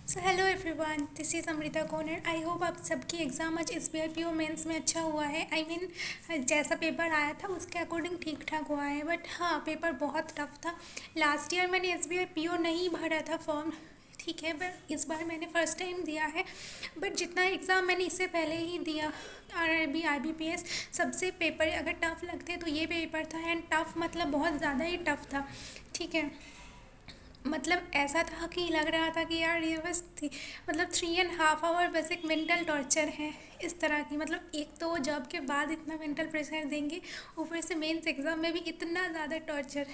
So hello everyone, this is Amrita corner. I hope आप सबकी exam आज S B I P O mains में अच्छा हुआ है। आई मीन जैसा पेपर आया था उसके अकॉर्डिंग ठीक ठाक हुआ है, बट हाँ पेपर बहुत टफ था। लास्ट ईयर मैंने एस बी आई पी ओ नहीं भरा था फॉर्म, ठीक है, बट इस बार मैंने फ़र्स्ट टाइम दिया है। बट जितना एग्ज़ाम मैंने इससे पहले ही दिया, R R B I B P S, सबसे पेपर अगर टफ़ लगते हैं तो ये पेपर था। एंड टफ़ मतलब बहुत ज़्यादा ही टफ़ था, ठीक है। मतलब ऐसा था कि लग रहा था कि यार ये बस थी, मतलब 3.5 आवर बस एक मेंटल टॉर्चर है इस तरह की। मतलब एक तो जॉब के बाद इतना मेंटल प्रेशर देंगे, ऊपर से मेंस एग्ज़ाम में भी इतना ज़्यादा टॉर्चर,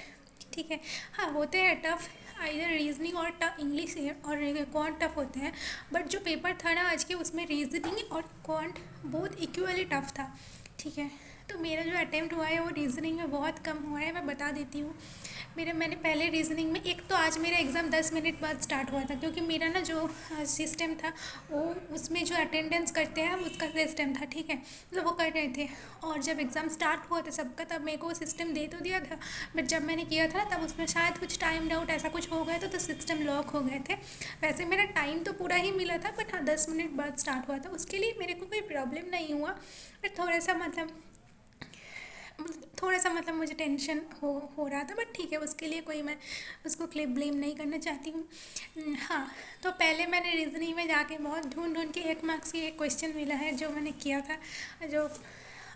ठीक है। हाँ होते हैं टफ़, इधर रीजनिंग और टफ इंग्लिश और क्वांट टफ होते हैं। बट जो पेपर था ना आज के, उसमें रीजनिंग और क्वांट बहुत इक्वली टफ था, ठीक है। तो मेरा जो अटेम्प्ट हुआ है वो रीजनिंग में बहुत कम हुआ है, मैं बता देती हूँ। मैंने पहले रीजनिंग में, एक तो आज मेरा एग्ज़ाम 10 मिनट बाद स्टार्ट हुआ था, क्योंकि मेरा ना जो सिस्टम था वो, उसमें जो अटेंडेंस करते हैं उसका सिस्टम था, ठीक है। मतलब वो कर रहे थे, और जब एग्ज़ाम स्टार्ट हुआ था सबका तब मेरे को वो सिस्टम दे तो दिया था। बट जब मैंने किया था तब उसमें शायद कुछ टाइम डाउट ऐसा कुछ हो गया था, तो सिस्टम लॉक हो गए थे। वैसे मेरा टाइम तो पूरा ही मिला था, बट हाँ 10 मिनट बाद स्टार्ट हुआ था, उसके लिए मेरे को कोई प्रॉब्लम नहीं हुआ। बट थोड़ा सा मतलब मुझे टेंशन हो रहा था, बट ठीक है, उसके लिए कोई मैं उसको ब्लेम नहीं करना चाहती हूँ। हाँ, तो पहले मैंने रीजनिंग में जाके बहुत ढूंढ ढूंढ के 1 मार्क्स की एक क्वेश्चन मिला है जो मैंने किया था, जो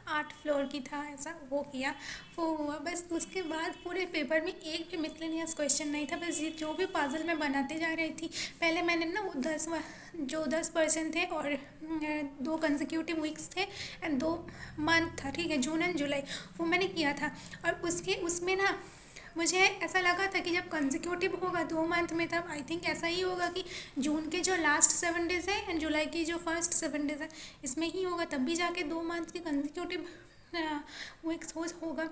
8 फ्लोर की था, ऐसा वो किया, वो हुआ बस। उसके बाद पूरे पेपर में एक भी मिसलेनियस क्वेश्चन नहीं था, बस ये जो भी पजल मैं बनाते जा रही थी। पहले मैंने ना वो जो 10% थे, और 2 कंसेक्यूटिव वीक्स थे, एंड 2 मंथ था, ठीक है, जून एंड जुलाई, वो मैंने किया था। और उसमें ना मुझे ऐसा लगा था कि जब कंसेक्यूटिव होगा 2 मंथ में, तब आई थिंक ऐसा ही होगा कि जून के जो लास्ट 7 डेज है एंड जुलाई की जो फर्स्ट 7 डेज है, इसमें ही होगा, तब भी जाके 2 मंथ के कंसेक्यूटिव वीक्स होगा।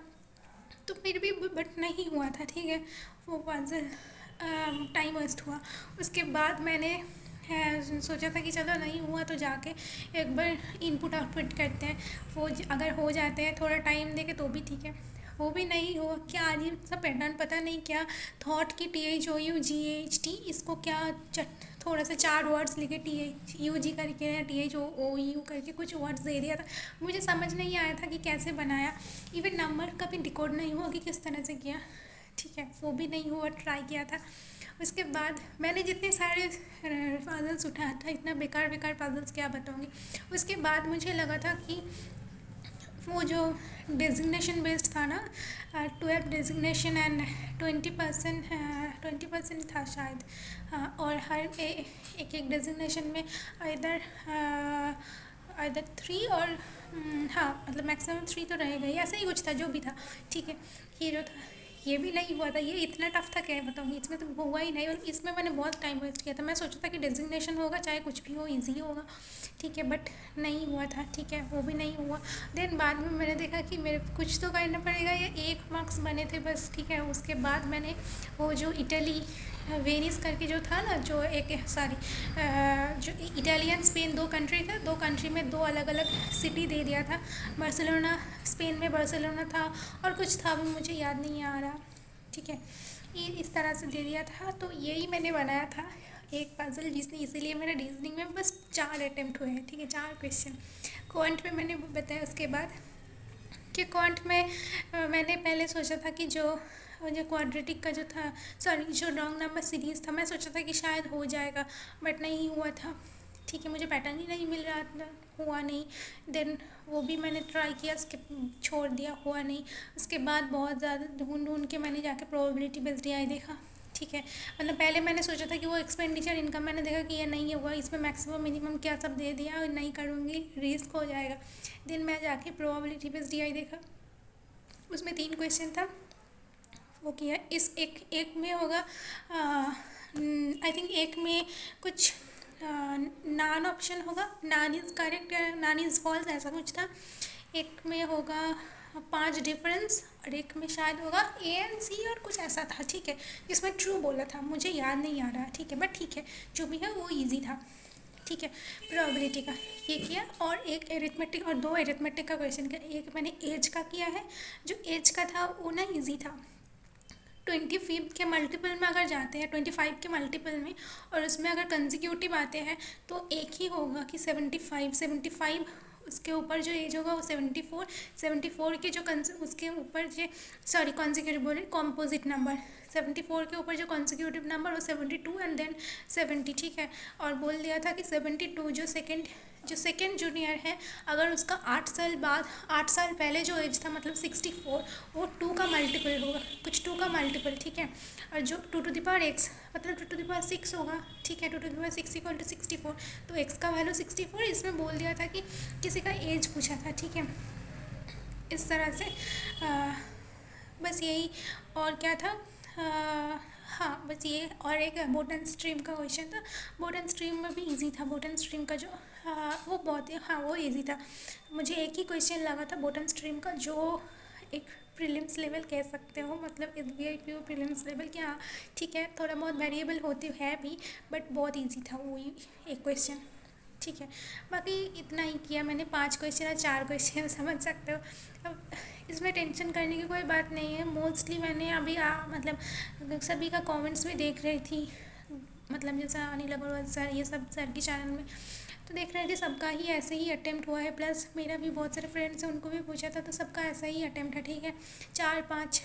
तो फिर भी बट नहीं हुआ था, ठीक है। वो पजल टाइम वेस्ट हुआ। उसके बाद मैंने सोचा था कि चलो नहीं हुआ तो जाके एक बार इनपुट आउटपुट करते हैं, वो अगर हो जाते हैं थोड़ा टाइम देके तो भी ठीक है। वो भी नहीं हुआ, क्या अजीब सा पैटर्न, पता नहीं क्या, थॉट की THOUGHT, इसको क्या थोड़ा सा 4 वर्ड्स लिखे, THUG करके, THOOU करके कुछ वर्ड्स दे दिया था। मुझे समझ नहीं आया था कि कैसे बनाया। इवन नंबर का भी डिकोड नहीं हुआ कि किस तरह से किया, ठीक है, वो भी नहीं हुआ, ट्राई किया था। उसके बाद मैंने जितने सारे पजल्स उठाया था, इतना बेकार बेकार पजल्स क्या बताऊँगी। उसके बाद मुझे लगा था कि वो जो डेजिग्नेशन बेस्ड था ना, 12 डेजिग्नेशन एंड 20%, 20% था शायद। हाँ, और हर एक एक डेजिग्नेशन में इधर इधर 3 और हाँ मतलब मैक्सिमम 3 तो रहेगा ही, ऐसा ही कुछ था जो भी था, ठीक है। ये जो था ये भी नहीं हुआ था, ये इतना टफ था क्या बताऊँगी, इसमें तो हुआ ही नहीं, बल्कि इसमें मैंने बहुत टाइम वेस्ट किया था। मैं सोचा था कि डेजिग्नेशन होगा चाहे कुछ भी हो ईजी होगा, ठीक है, बट नहीं हुआ था, ठीक है, वो भी नहीं हुआ। देन बाद में मैंने देखा कि मेरे कुछ तो करना पड़ेगा, ये 1 मार्क्स बने थे बस, ठीक है। उसके बाद मैंने वो जो इटली वेनिस करके जो था ना, जो एक सॉरी जो इटाली एंड स्पेन 2 कंट्री था, 2 कंट्री में 2 अलग अलग सिटी दे दिया था। बार्सिलोना, स्पेन में बार्सिलोना था, और कुछ था भी मुझे याद नहीं आ रहा, ठीक है। ये इस तरह से दे दिया था, तो यही मैंने बनाया था एक पजल, जिसने इसीलिए मेरा रीजनिंग में बस 4 अटेम्प्ट हुए हैं, ठीक है, 4 क्वेश्चन। क्वांट में मैंने बताया उसके बाद कि क्वांट में मैंने पहले सोचा था कि जो जो क्वाड्रेटिक का जो था, सॉरी जो रॉन्ग नंबर सीरीज़ था, मैं सोचा था कि शायद हो जाएगा, बट नहीं हुआ था, ठीक है। मुझे पैटर्न ही नहीं मिल रहा था, हुआ नहीं। देन वो भी मैंने ट्राई किया, उसके छोड़ दिया, हुआ नहीं। उसके बाद बहुत ज़्यादा ढूंढ ढूंढ के मैंने जाके प्रोबेबिलिटी बेस्ड आई देखा, ठीक है। मतलब पहले मैंने सोचा था कि वो एक्सपेंडिचर इनकम, मैंने देखा कि ये नहीं हुआ, इसमें मैक्सिमम मिनिमम क्या सब दे दिया, और नहीं करूँगी रिस्क हो जाएगा। देन मैं जाके प्रोबेबिलिटी बेस्ड आई देखा, उसमें 3 क्वेश्चन था, वो किया। इस एक एक में होगा, आई थिंक एक में कुछ नान ऑप्शन होगा, नान इज़ करेक्ट या नान इज़ फॉल्स, ऐसा कुछ था। एक में होगा 5 डिफरेंस, और एक में शायद होगा A and C और कुछ ऐसा था, ठीक है, जिसमें ट्रू बोला था, मुझे याद नहीं आ रहा, ठीक है, बट ठीक है, जो भी है वो ईजी था, ठीक है। प्रोबेबिलिटी का ये किया, और एक एरिथमेटिक और 2 एरिथमेटिक का क्वेश्चन किया। एक मैंने एज का किया है, जो एज का था वो ना ईजी था, 25 के मल्टीपल में अगर जाते हैं, 25 के मल्टीपल में, और उसमें अगर कंसेक्यूटिव आते हैं तो एक ही होगा कि 75 उसके ऊपर जो एज होगा वो 74 के जो उसके ऊपर जो, सॉरी कॉन्जिक्यूटिव बोले, कॉम्पोजिट नंबर 74 के ऊपर जो कॉन्जिक्यूटिव नंबर वो 72 एंड देन 70, ठीक है। और बोल दिया था कि 72 जो सेकेंड जूनियर है, अगर उसका 8 साल पहले जो एज था मतलब 64, वो 2 का मल्टीपल होगा, कुछ 2 का मल्टीपल, ठीक है। और जो 2 to the power x मतलब 2 to the power 6 होगा, ठीक है। 2 to the power 6 equal to 64, तो x का वैल्यू 64, इसमें बोल दिया था कि किसी का एज पूछा था, ठीक है। इस तरह से बस यही, और क्या था, हाँ बस ये, और एक बोटन स्ट्रीम का क्वेश्चन था। बोटन स्ट्रीम में भी इजी था, बोटन स्ट्रीम का जो वो बहुत ही, हाँ वो इजी था। मुझे एक ही क्वेश्चन लगा था बोटन स्ट्रीम का, जो एक प्रीलिम्स लेवल कह सकते हो, मतलब SBI PO प्रीलिम्स लेवल की, हाँ ठीक है, थोड़ा बहुत वेरिएबल होती है भी, बट बहुत इजी था वो ही एक क्वेश्चन, ठीक है। बाकी इतना ही किया मैंने, 5 क्वेश्चन या 4 क्वेश्चन समझ सकते हो। अब इसमें टेंशन करने की कोई बात नहीं है। मोस्टली मैंने अभी मतलब सभी का कमेंट्स में देख रही थी, मतलब जैसा अनिल अग्रवाल सर, ये सब सर की चैनल में, तो देख रहे थे सबका ही ऐसे ही अटेम्प्ट हुआ है। प्लस मेरा भी बहुत सारे फ्रेंड्स हैं, उनको भी पूछा था, तो सबका ऐसा ही अटेम्प्ट है, ठीक है। 4 5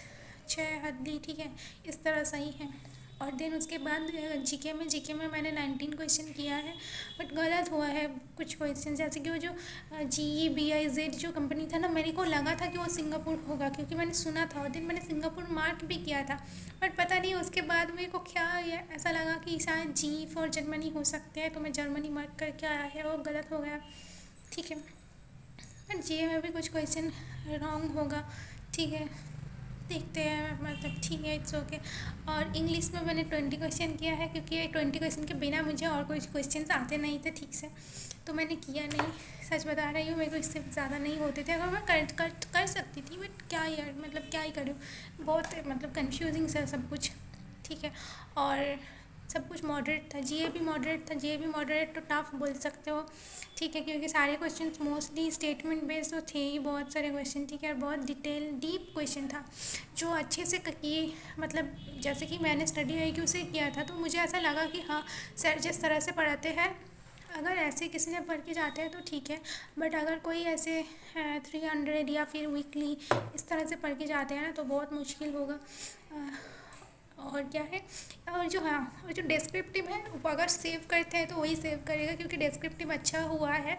6 हदली, ठीक है, इस तरह सही है। और देन उसके बाद जीके में मैंने 19 क्वेश्चन किया है, बट गलत हुआ है कुछ क्वेश्चन, जैसे कि वो जो GEBIZ जो कंपनी था ना, मेरे को लगा था कि वो सिंगापुर होगा, क्योंकि मैंने सुना था, और दिन मैंने सिंगापुर मार्क भी किया था, बट पता नहीं उसके बाद मेरे को क्या ऐसा लगा कि शायद G फॉर जर्मनी हो सकते हैं, तो मैं जर्मनी मार्क करके आया है, वो गलत हो गया, ठीक है। बट GA में भी कुछ क्वेश्चन रॉन्ग होगा, ठीक है, देखते हैं, मतलब ठीक है, इट्स ओके। और इंग्लिश में मैंने 20 क्वेश्चन किया है, क्योंकि 20 क्वेश्चन के बिना मुझे और कुछ क्वेश्चन आते नहीं थे ठीक से, तो मैंने किया नहीं, सच बता रही हूँ, मेरे को इससे ज़्यादा नहीं होते थे, अगर मैं कर सकती थी, बट क्या यार, मतलब क्या ही करूँ, बहुत मतलब कन्फ्यूजिंग सा सब कुछ, ठीक है। और सब कुछ मॉडरेट था, GA भी मॉडरेट, तो टफ बोल सकते हो, ठीक है, क्योंकि सारे क्वेश्चन मोस्टली स्टेटमेंट बेस्ड तो थे ही, बहुत सारे क्वेश्चन, ठीक है, और बहुत डीप क्वेश्चन था, जो अच्छे से किए, मतलब जैसे कि मैंने स्टडी IQ से किया था, तो मुझे ऐसा लगा कि हाँ सर जिस तरह से पढ़ाते हैं, अगर ऐसे किसी से पढ़ के जाते हैं तो ठीक है, बट अगर कोई ऐसे 300 या फिर वीकली इस तरह से पढ़ के जाते हैं ना, तो बहुत मुश्किल होगा। और क्या है, और जो डिस्क्रिप्टिव है, वो अगर सेव करते हैं तो वही सेव करेगा, क्योंकि डिस्क्रिप्टिव अच्छा हुआ है।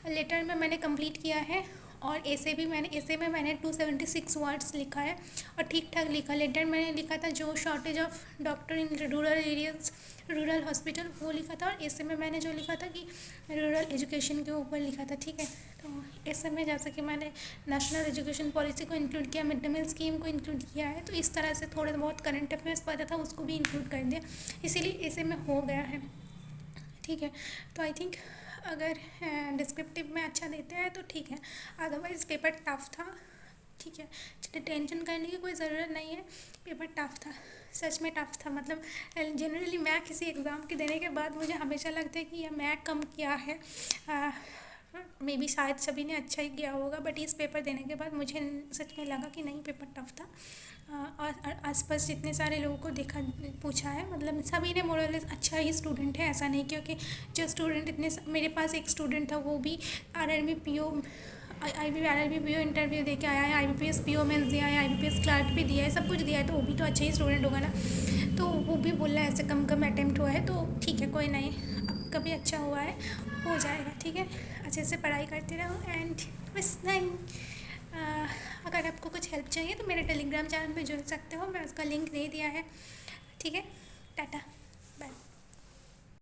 लेटर में मैंने कंप्लीट किया है, और ऐसे में मैंने 276 वर्ड्स लिखा है, और ठीक ठाक लिखा। लेटर मैंने लिखा था जो shortage of doctor in rural areas, rural hospital, वो लिखा था, और ऐसे में मैंने जो लिखा था कि रूरल एजुकेशन के ऊपर लिखा था, ठीक है। तो ऐसे में जैसे कि मैंने नेशनल एजुकेशन पॉलिसी को इंक्लूड किया, मिड डे मील स्कीम को इंक्लूड किया है, तो इस तरह से थोड़े बहुत करंट अफेयर्स पता था, उसको भी इंक्लूड कर दिया, इसीलिए ऐसे में हो गया है, ठीक है। तो आई थिंक अगर डिस्क्रिप्टिव में अच्छा देते हैं तो ठीक है, अदरवाइज़ पेपर टफ था, ठीक है। टेंशन करने की कोई ज़रूरत नहीं है, पेपर टफ था, सच में टफ था। मतलब जनरली मैं किसी एग्ज़ाम के देने के बाद मुझे हमेशा लगता है कि यह मैं कम किया है, मे बी शायद सभी ने अच्छा ही किया होगा, बट इस पेपर देने के बाद मुझे सच में लगा कि नहीं पेपर टफ था। और आसपास जितने सारे लोगों को पूछा है, मतलब सभी ने मोरलेस अच्छा ही स्टूडेंट है, ऐसा नहीं, क्योंकि जो स्टूडेंट मेरे पास एक स्टूडेंट था, वो भी RRB PO इंटरव्यू दे के आया है, IBPS PO मेंस दिया है, IBPS क्लर्क भी दिया है, सब कुछ दिया है, तो वो भी तो अच्छा ही स्टूडेंट होगा ना। तो वो भी बोल रहा है ऐसे कम अटेम्प्ट हुआ है, तो ठीक है, कोई नहीं, अब कभी अच्छा हुआ है, हो जाएगा, ठीक है। अच्छे से पढ़ाई करते रहो, एंड बस नहीं, अगर आपको कुछ हेल्प चाहिए तो मेरे टेलीग्राम चैनल पे जुड़ सकते हो, मैं उसका लिंक दे दिया है, ठीक है। टाटा।